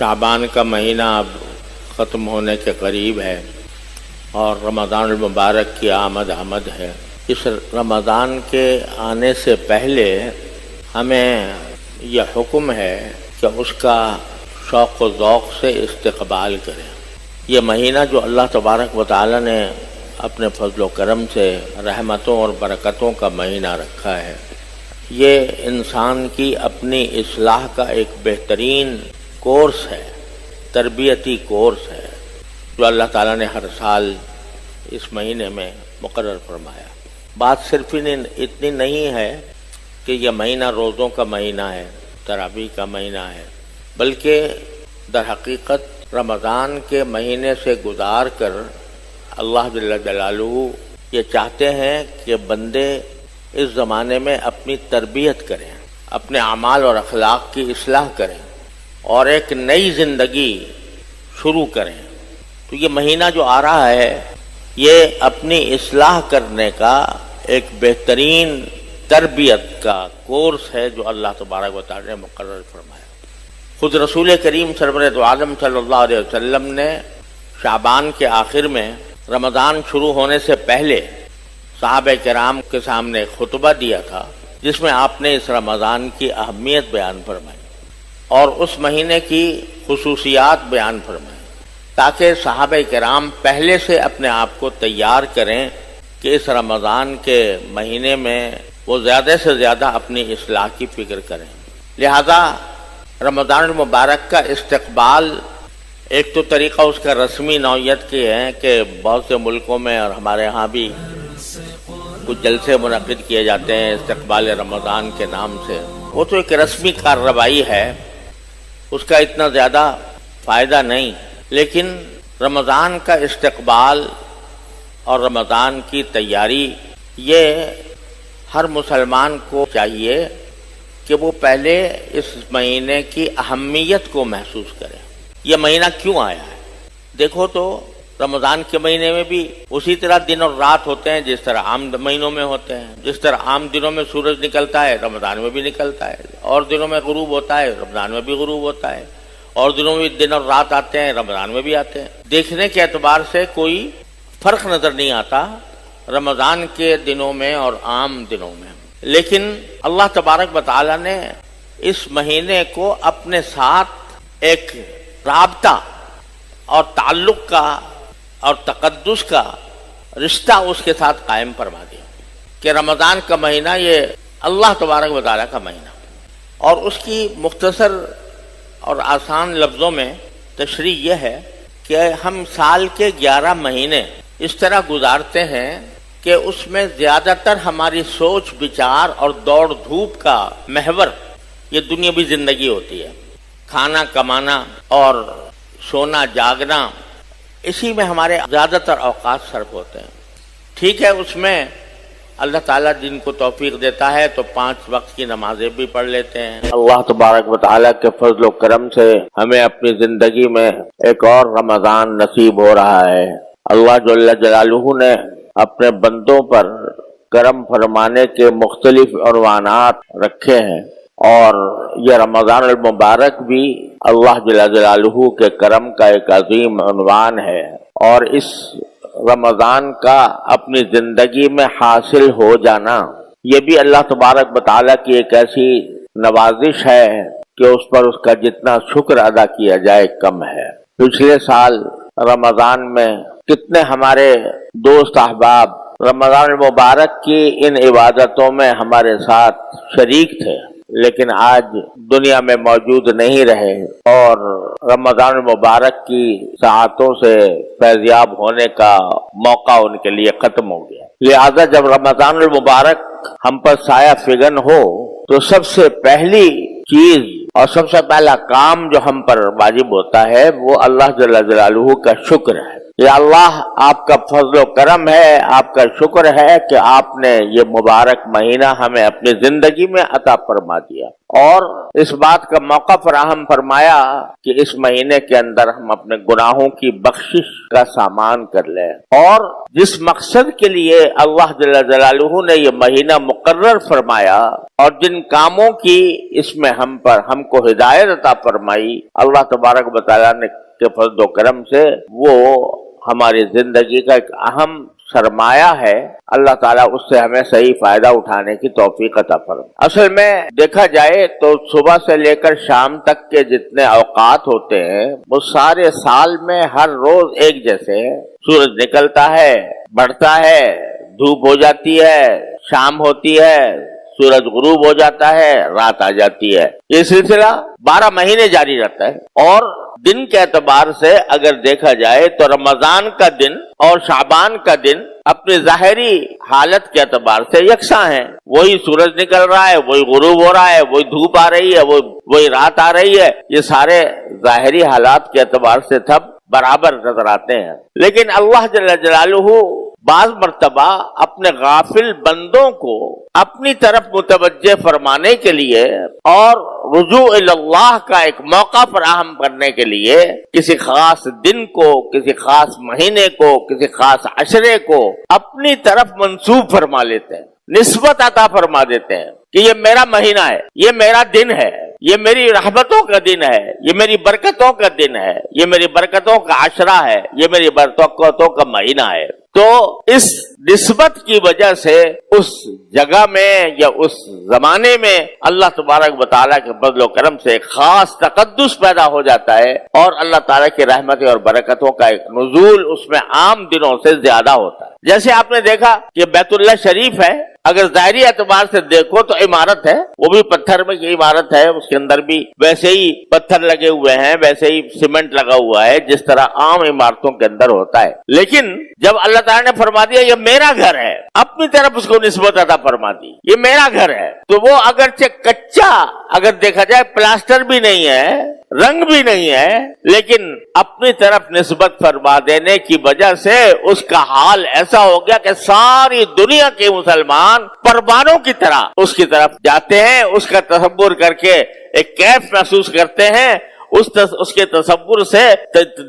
شعبان کا مہینہ اب ختم ہونے کے قریب ہے اور رمضان المبارک کی آمد ہے۔ اس رمضان کے آنے سے پہلے ہمیں یہ حکم ہے کہ اس کا شوق و ذوق سے استقبال کریں۔ یہ مہینہ جو اللہ تبارک و تعالی نے اپنے فضل و کرم سے رحمتوں اور برکتوں کا مہینہ رکھا ہے، یہ انسان کی اپنی اصلاح کا ایک بہترین کورس ہے، تربیتی کورس ہے جو اللہ تعالیٰ نے ہر سال اس مہینے میں مقرر فرمایا۔ بات صرف اتنی نہیں ہے کہ یہ مہینہ روزوں کا مہینہ ہے، تراویح کا مہینہ ہے، بلکہ در حقیقت رمضان کے مہینے سے گزار کر اللہ جل جلالہ یہ چاہتے ہیں کہ بندے اس زمانے میں اپنی تربیت کریں، اپنے اعمال اور اخلاق کی اصلاح کریں اور ایک نئی زندگی شروع کریں۔ تو یہ مہینہ جو آ رہا ہے یہ اپنی اصلاح کرنے کا ایک بہترین تربیت کا کورس ہے جو اللہ تبارک و تعالی نے مقرر فرمایا۔ خود رسول کریم سرور دو عالم صلی اللہ علیہ وسلم نے شعبان کے آخر میں رمضان شروع ہونے سے پہلے صحابہ کرام کے سامنے خطبہ دیا تھا، جس میں آپ نے اس رمضان کی اہمیت بیان فرمائی اور اس مہینے کی خصوصیات بیان فرمائی، تاکہ صحابہ کرام پہلے سے اپنے آپ کو تیار کریں کہ اس رمضان کے مہینے میں وہ زیادہ سے زیادہ اپنی اصلاح کی فکر کریں۔ لہذا رمضان المبارک کا استقبال ایک تو طریقہ اس کا رسمی نوعیت کی ہے کہ بہت سے ملکوں میں اور ہمارے ہاں بھی کچھ جلسے منعقد کیے جاتے ہیں استقبال رمضان کے نام سے، وہ تو ایک رسمی کارروائی ہے، اس کا اتنا زیادہ فائدہ نہیں، لیکن رمضان کا استقبال اور رمضان کی تیاری یہ ہر مسلمان کو چاہیے کہ وہ پہلے اس مہینے کی اہمیت کو محسوس کرے۔ یہ مہینہ کیوں آیا ہے؟ دیکھو تو رمضان کے مہینے میں بھی اسی طرح دن اور رات ہوتے ہیں جس طرح عام مہینوں میں ہوتے ہیں۔ جس طرح عام دنوں میں سورج نکلتا ہے رمضان میں بھی نکلتا ہے، اور دنوں میں غروب ہوتا ہے رمضان میں بھی غروب ہوتا ہے، اور دنوں میں دن اور رات آتے ہیں رمضان میں بھی آتے ہیں۔ دیکھنے کے اعتبار سے کوئی فرق نظر نہیں آتا رمضان کے دنوں میں اور عام دنوں میں، لیکن اللہ تبارک و تعالی نے اس مہینے کو اپنے ساتھ ایک رابطہ اور تعلق کا اور تقدس کا رشتہ اس کے ساتھ قائم فرما دیا کہ رمضان کا مہینہ یہ اللہ تبارک و تعالی کا مہینہ، اور اس کی مختصر اور آسان لفظوں میں تشریح یہ ہے کہ ہم سال کے 11 مہینے اس طرح گزارتے ہیں کہ اس میں زیادہ تر ہماری سوچ بچار اور دوڑ دھوپ کا محور یہ دنیاوی زندگی ہوتی ہے، کھانا کمانا اور سونا جاگنا، اسی میں ہمارے زیادہ تر اوقات صرف ہوتے ہیں۔ ٹھیک ہے، اس میں اللہ تعالیٰ جن کو توفیق دیتا ہے تو 5 وقت کی نمازیں بھی پڑھ لیتے ہیں۔ اللہ تبارک و تعالیٰ کے فضل و کرم سے ہمیں اپنی زندگی میں ایک اور رمضان نصیب ہو رہا ہے۔ اللہ جل جلالہ نے اپنے بندوں پر کرم فرمانے کے مختلف عنوانات رکھے ہیں، اور یہ رمضان المبارک بھی اللہ جل جلالہ کے کرم کا ایک عظیم عنوان ہے، اور اس رمضان کا اپنی زندگی میں حاصل ہو جانا یہ بھی اللہ تبارک و تعالیٰ کی ایک ایسی نوازش ہے کہ اس پر اس کا جتنا شکر ادا کیا جائے کم ہے۔ پچھلے سال رمضان میں کتنے ہمارے دوست احباب رمضان المبارک کی ان عبادتوں میں ہمارے ساتھ شریک تھے، لیکن آج دنیا میں موجود نہیں رہے اور رمضان المبارک کی ساعتوں سے فیضیاب ہونے کا موقع ان کے لیے ختم ہو گیا۔ لہذا جب رمضان المبارک ہم پر سایہ فگن ہو تو سب سے پہلی چیز اور سب سے پہلا کام جو ہم پر واجب ہوتا ہے وہ اللہ جل جلالہ کا شکر ہے۔ یہ اللہ آپ کا فضل و کرم ہے، آپ کا شکر ہے کہ آپ نے یہ مبارک مہینہ ہمیں اپنی زندگی میں عطا فرما دیا اور اس بات کا موقع فراہم فرمایا کہ اس مہینے کے اندر ہم اپنے گناہوں کی بخشش کا سامان کر لیں، اور جس مقصد کے لیے اللہ جل جلالہ نے یہ مہینہ مقرر فرمایا اور جن کاموں کی اس میں ہم کو ہدایت عطا فرمائی، اللہ تبارک و تعالیٰ نے کے فضل و کرم سے وہ ہماری زندگی کا ایک اہم سرمایہ ہے۔ اللہ تعالیٰ اس سے ہمیں صحیح فائدہ اٹھانے کی توفیق عطا فرمائے۔ اصل میں دیکھا جائے تو صبح سے لے کر شام تک کے جتنے اوقات ہوتے ہیں وہ سارے سال میں ہر روز ایک جیسے ہیں۔ سورج نکلتا ہے، بڑھتا ہے، دھوپ ہو جاتی ہے، شام ہوتی ہے، سورج غروب ہو جاتا ہے، رات آ جاتی ہے۔ یہ سلسلہ 12 مہینے جاری رہتا ہے، اور دن کے اعتبار سے اگر دیکھا جائے تو رمضان کا دن اور شعبان کا دن اپنی ظاہری حالت کے اعتبار سے یکساں ہیں۔ وہی سورج نکل رہا ہے، وہی غروب ہو رہا ہے، وہی دھوپ آ رہی ہے، وہی رات آ رہی ہے، یہ سارے ظاہری حالات کے اعتبار سے سب برابر نظر آتے ہیں۔ لیکن اللہ جل جلالہ بعض مرتبہ اپنے غافل بندوں کو اپنی طرف متوجہ فرمانے کے لیے اور رجوع اللہ کا ایک موقع فراہم کرنے کے لیے کسی خاص دن کو، کسی خاص مہینے کو، کسی خاص عشرے کو اپنی طرف منسوب فرما لیتے ہیں، نسبت عطا فرما دیتے ہیں کہ یہ میرا مہینہ ہے، یہ میرا دن ہے، یہ میری رحمتوں کا دن ہے، یہ میری برکتوں کا دن ہے، یہ میری برکتوں کا عشرہ ہے، یہ میری برکتوں کا مہینہ ہے۔ تو اس نسبت کی وجہ سے اس جگہ میں یا اس زمانے میں اللہ تبارک و تعالیٰ کے فضل و کرم سے ایک خاص تقدس پیدا ہو جاتا ہے، اور اللہ تعالیٰ کی رحمتیں اور برکتوں کا ایک نزول اس میں عام دنوں سے زیادہ ہوتا ہے۔ جیسے آپ نے دیکھا کہ بیت اللہ شریف ہے، اگر ظاہری اعتبار سے دیکھو تو عمارت ہے، وہ بھی پتھر میں کی عمارت ہے، اس کے اندر بھی ویسے ہی پتھر لگے ہوئے ہیں، ویسے ہی سیمنٹ لگا ہوا ہے جس طرح عام عمارتوں کے اندر ہوتا ہے۔ لیکن جب اللہ تعالیٰ نے فرما دیا یہ میرا گھر ہے، اپنی طرف اس کو نسبت عطا فرما دی، یہ میرا گھر ہے، تو وہ اگرچہ کچا اگر دیکھا جائے، پلاسٹر بھی نہیں ہے، رنگ بھی نہیں ہے، لیکن اپنی طرف نسبت فرما دینے کی وجہ سے اس کا حال ایسا ہو گیا کہ ساری دنیا کے مسلمان پروانوں کی طرح اس کی طرف جاتے ہیں، اس کا تصور کر کے ایک کیف محسوس کرتے ہیں، اس کے تصور سے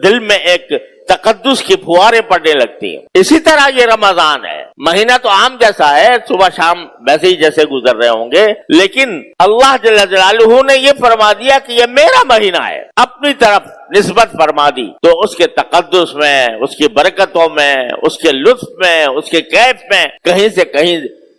دل میں ایک تقدس کی پھواریں پڑنے لگتی ہیں۔ اسی طرح یہ رمضان ہے، مہینہ تو عام جیسا ہے، صبح شام ویسے ہی جیسے گزر رہے ہوں گے، لیکن اللہ جل جلالہ نے یہ فرما دیا کہ یہ میرا مہینہ ہے، اپنی طرف نسبت فرما دی، تو اس کے تقدس میں، اس کی برکتوں میں، اس کے لطف میں، اس کے کیف میں کہیں سے کہیں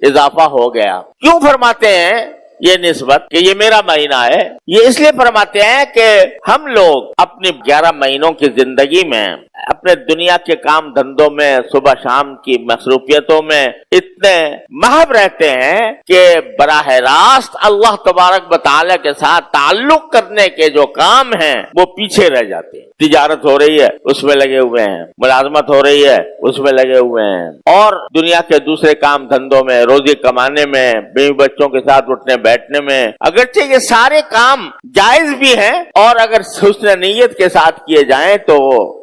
اضافہ ہو گیا۔ کیوں فرماتے ہیں یہ نسبت کہ یہ میرا مہینہ ہے؟ یہ اس لیے فرماتے ہیں کہ ہم لوگ اپنی 11 مہینوں کی زندگی میں اپنے دنیا کے کام دھندوں میں، صبح شام کی مصروفیتوں میں اتنے محو رہتے ہیں کہ براہ راست اللہ تبارک و تعالیٰ کے ساتھ تعلق کرنے کے جو کام ہیں وہ پیچھے رہ جاتے ہیں۔ تجارت ہو رہی ہے، اس میں لگے ہوئے ہیں، ملازمت ہو رہی ہے، اس میں لگے ہوئے ہیں، اور دنیا کے دوسرے کام دھندوں میں، روزی کمانے میں، بیوی بچوں کے ساتھ اٹھنے بیٹھنے میں، اگرچہ یہ سارے کام جائز بھی ہیں اور اگر حسن نیت کے ساتھ کیے جائیں تو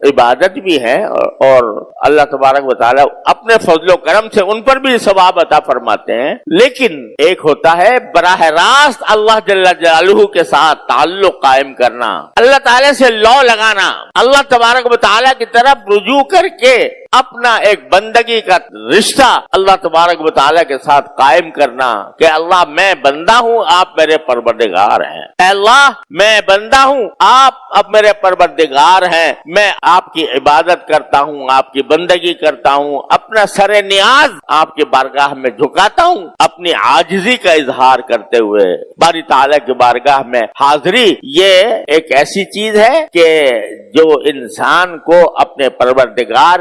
عبادت بھی ہے، اور اللہ تبارک و تعالیٰ اپنے فضل و کرم سے ان پر بھی ثواب عطا فرماتے ہیں، لیکن ایک ہوتا ہے براہ راست اللہ جل جلالہ کے ساتھ تعلق قائم کرنا، اللہ تعالیٰ سے لو لگانا، اللہ تبارک و تعالیٰ کی طرف رجوع کر کے اپنا ایک بندگی کا رشتہ اللہ تبارک و تعالیٰ کے ساتھ قائم کرنا کہ اللہ میں بندہ ہوں، آپ میرے پروردگار ہیں، اے اللہ میں بندہ ہوں، آپ اب میرے پروردگار ہیں، میں آپ کی عبادت کرتا ہوں، آپ کی بندگی کرتا ہوں، اپنا سر نیاز آپ کی بارگاہ میں جھکاتا ہوں، اپنی عاجزی کا اظہار کرتے ہوئے باری تعالیٰ کی بارگاہ میں حاضری۔ یہ ایک ایسی چیز ہے کہ جو انسان کو اپنے پروردگار